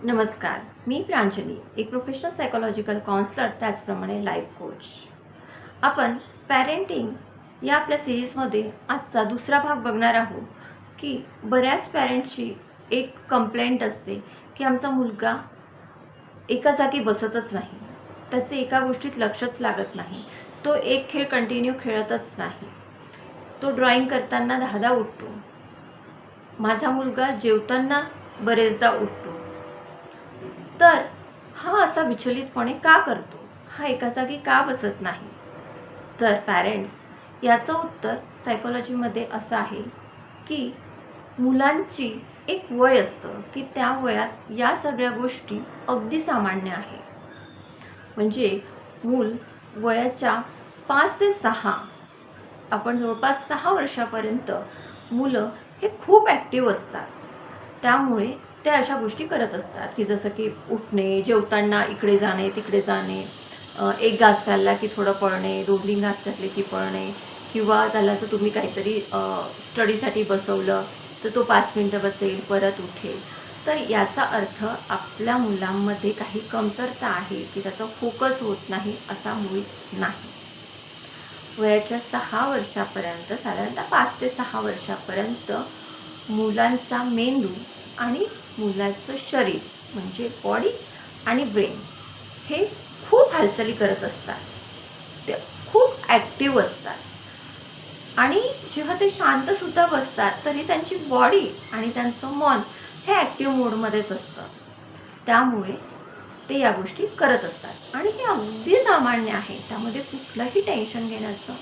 नमस्कार, मी प्रांजली, एक professional psychological counsellor, त्याचप्रमाणे लाईफ कोच. आपण पॅरेंटिंग या आपल्या सिरीजमध्ये आजचा दुसरा भाग बघणार आहोत की बऱ्याच पॅरेंटची एक कंप्लेंट असते की आमचा मुलगा एका जागी बसतच नाही, त्याचे एका गोष्टीत लक्षच लागत नाही, तो एक खेळ कंटिन्यू खेळतच नाही, तो ड्रॉइंग करताना 10दा उठतो, माझा मुलगा जेवताना बरेचदा उठतो. तर हा असा विचलितपणे का करतो, हा एका जागी का बसत नाही? तर पॅरेंट्स, याचं उत्तर सायकोलॉजीमध्ये असं आहे की मुलांची एक वय असतं की त्या वयात या सगळ्या गोष्टी अगदी सामान्य आहे. म्हणजे मूल वयाच्या 5 ते 6, आपण जवळपास 6 वर्षापर्यंत मुलं हे खूप ॲक्टिव्ह असतात. त्यामुळे ते अशा गोष्टी करत असतात की जसं की उठणे, जेवताना इकडे जाणे, तिकडे जाणे, एक घास खाल्ला की थोडं पळणे, 2-3 घास घातले की पळणे, किंवा त्याला जर तुम्ही काहीतरी स्टडीसाठी बसवलं तर तो 5 मिनटं बसेल, परत उठेल. तर याचा अर्थ आपल्या मुलांमध्ये काही कमतरता आहे की त्याचा फोकस होत नाही, असा मुळीच नाही. वयाच्या 6 वर्षापर्यंत, साधारणतः 5 ते 6 वर्षापर्यंत मुलांचा मेंदू आणि मुलाचं शरीर म्हणजे बॉडी आणि ब्रेन हे खूप हालचाली करत असतात, ते खूप ॲक्टिव्ह असतात. आणि जेव्हा ते शांतसुद्धा बसतात तरी त्यांची बॉडी आणि त्यांचं मन हे ॲक्टिव्ह मोडमध्येच असतं. त्यामुळे ते या गोष्टी करत असतात आणि हे अगदी सामान्य आहे, त्यामध्ये कुठलंही टेन्शन घेण्याचं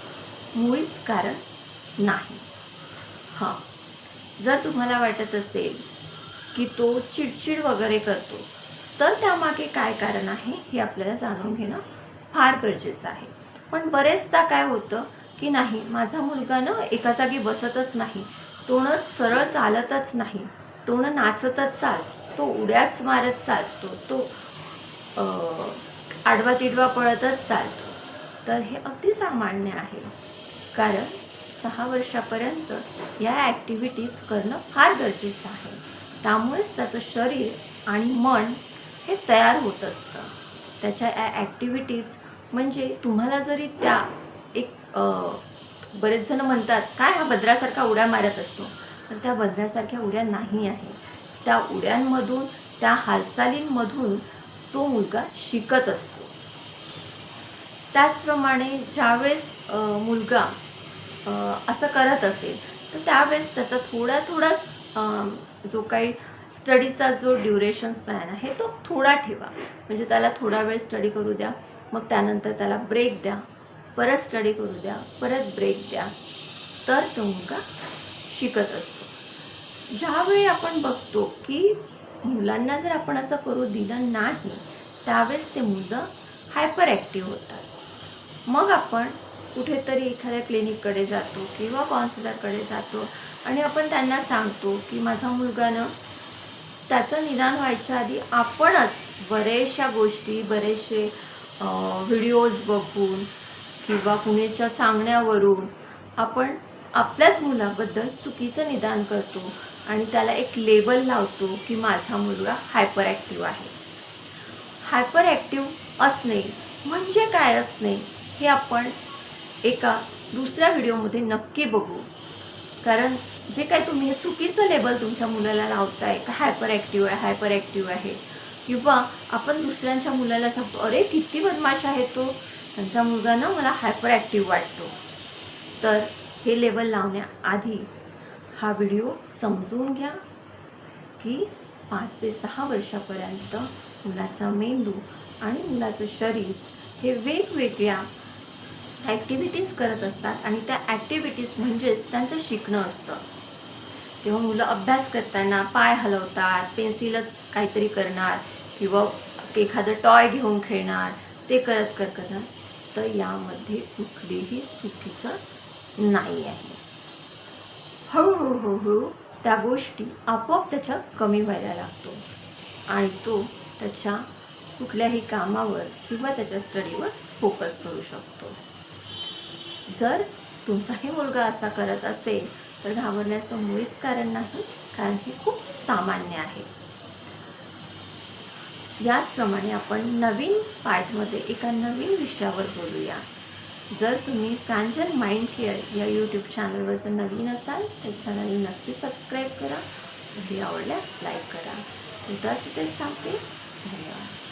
मुळीच कारण नाही. हां, जर तुम्हाला वाटत असेल की तो चिडचिड वगैरे करतो, तर त्यामागे काय कारण आहे हे आपल्याला जाणून घेणं फार गरजेचं आहे. पण बरेचदा काय होतं की नाही, माझा मुलगा ना एका जागी बसतच नाही, तो न सरळ चालतच नाही, तो न नाचतच चालतो, तो उड्याच मारत चालतो, तो आडवा तिडवा पळतच चालतो. तर हे अगदी सामान्य आहे, कारण 6 वर्षापर्यंत या ॲक्टिव्हिटीज करणं फार गरजेचं आहे. त्यामुळेच त्याचं शरीर आणि मन हे तयार होत असतं. त्याच्या ॲक्टिव्हिटीज म्हणजे तुम्हाला जरी त्या एक बरेच जण म्हणतात, काय हा बदरासारखा उड्या मारत असतो, तर त्या बदरासारख्या उड्या नाही आहे. त्या उड्यांमधून, त्या हालचालींमधून तो मुलगा शिकत असतो. त्याचप्रमाणे ज्यावेळेस मुलगा असं करत असेल तर त्यावेळेस त्याचा थोडा जो काही स्टडीचा जो ड्युरेशन स्पॅन आहे तो थोडा ठेवा. म्हणजे त्याला थोडा वेळ स्टडी करू द्या, मग त्यानंतर त्याला ब्रेक द्या, परत स्टडी करू द्या, परत ब्रेक द्या, तर तो मुलगा शिकत असतो. ज्यावेळी आपण बघतो की मुलांना जर आपण असं करू दिलं नाही, त्यावेळेस ते मुलं हायपर ॲक्टिव्ह होतात. मग आपण कुठेतरी एखाद्या क्लिनिककडे जातो किंवा काउन्सिलरकडे जातो आणि आपण त्यांना सांगतो की माझा मुलगा ना, त्याचं निदान व्हायच्या आधी आपणच बऱ्याचशा गोष्टी, बरेचसे व्हिडिओज बघून किंवा कुणाच्या सांगण्यावरून आपण आपल्याच मुलाबद्दल चुकीचं निदान करतो आणि त्याला एक लेबल लावतो की माझा मुलगा हायपर ॲक्टिव्ह आहे. हायपर ॲक्टिव्ह असणे म्हणजे काय असणे हे आपण एका दुसऱ्या व्हिडिओमध्ये नक्की बघू. कारण जे काही तुम्ही हे चुकीचं लेबल तुमच्या मुलाला लावताय का हायपर ॲक्टिव्ह आहे, हायपर ॲक्टिव्ह आहे, किंवा आपण दुसऱ्यांच्या मुलाला सांगतो, अरे किती बदमाश आहे तो, त्यांचा मुलगा ना मला हायपर ॲक्टिव्ह वाटतो. तर हे लेबल लावण्याआधी हा व्हिडिओ समजून घ्या की 5 ते 6 वर्षापर्यंत मुलाचा मेंदू आणि मुलाचं शरीर हे वेगवेगळ्या ॲक्टिव्हिटीज करत असतात आणि त्या ॲक्टिव्हिटीज म्हणजेच त्यांचं शिकणं असतं. तेव्हा मुलं अभ्यास करताना पाय हलवतात, पेन्सिलच काहीतरी करणार किंवा एखादं टॉय घेऊन खेळणार, ते करत करणार. तर यामध्ये कुठलीही चुकीचं नाही आहे. हळूहळू त्या गोष्टी आपोआप त्याच्यात कमी व्हायला लागतो आणि तो त्याच्या कुठल्याही कामावर किंवा त्याच्या स्टडीवर फोकस करू शकतो. जर तुमचाही मुलगा असा करत असेल तर घाबरण्याचं मुळीच कारण नाही, कारण हे खूप सामान्य आहे. याचप्रमाणे आपण नवीन पार्टमध्ये एका नवीन विषयावर बोलूया. जर तुम्ही प्रांजल माइंड केअर या यूट्यूब चॅनलवर जर नवीन असाल तर चॅनल नक्की सबस्क्राईब करा. व्हिडिओ आवडल्यास लाईक करा. उद्याच इथेच सांगते. धन्यवाद.